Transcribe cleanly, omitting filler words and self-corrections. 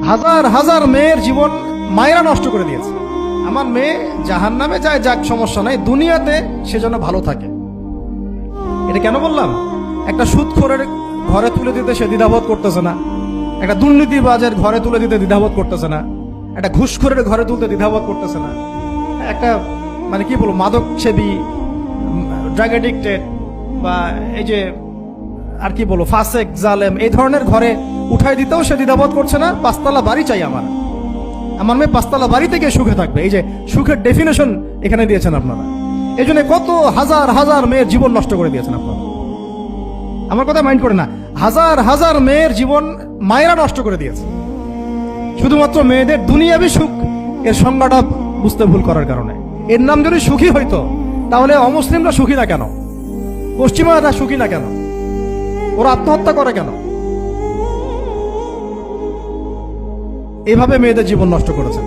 হাজার হাজার মেয়ের জীবন মায়েরা নষ্ট করে দিয়েছে। আমার মেয়ে জাহান্নামে যায়, যাক, সমস্যা নাই, দুনিয়াতে সে যেন ভালো থাকে। এটা কেন বললাম? একটা সুদখোরের ঘরে তুলে দিতে সে দ্বিধাবোধ করতেছে না, একটা দুর্নীতিবাজের ঘরে তুলে দিতে দ্বিধাবোধ করতেছে না, একটা ঘুষখোরের ঘরে তুলতে দ্বিধাবোধ করতেছে না, একটা মানে কি বলবো মাদক সেবী, ড্রাগ এডিক্টেড, বা এই যে আর কি বলবো ফাসেক জালেম, এই ধরনের ঘরে উঠাই দিতেও সে দ্বিধাবোধ করছে না। পাঁচতলা বাড়ি চাই আমার মেয়ে পাঁচতলা বাড়ি থেকে সুখে থাকবে। এই যে সুখের ডেফিনেশন এখানে দিয়েছেন আপনারা। এই জন্য কত হাজার হাজার মেয়ের জীবন নষ্ট করে দিয়েছেন আপনারা। আমার কথা মাইন্ড করে না, হাজার হাজার মেয়ের জীবন মায়েরা নষ্ট করে দিয়েছে, শুধুমাত্র মেয়েদের দুনিয়াবি সুখ এর সংজ্ঞাটা বুঝতে ভুল করার কারণে। এর নাম যদি সুখী হইতো তাহলে অমুসলিমরা সুখী না কেন? পশ্চিমারা সুখী না কেন? ওরা আত্মহত্যা করে কেন? এভাবে মেয়েদের জীবন নষ্ট করেছে।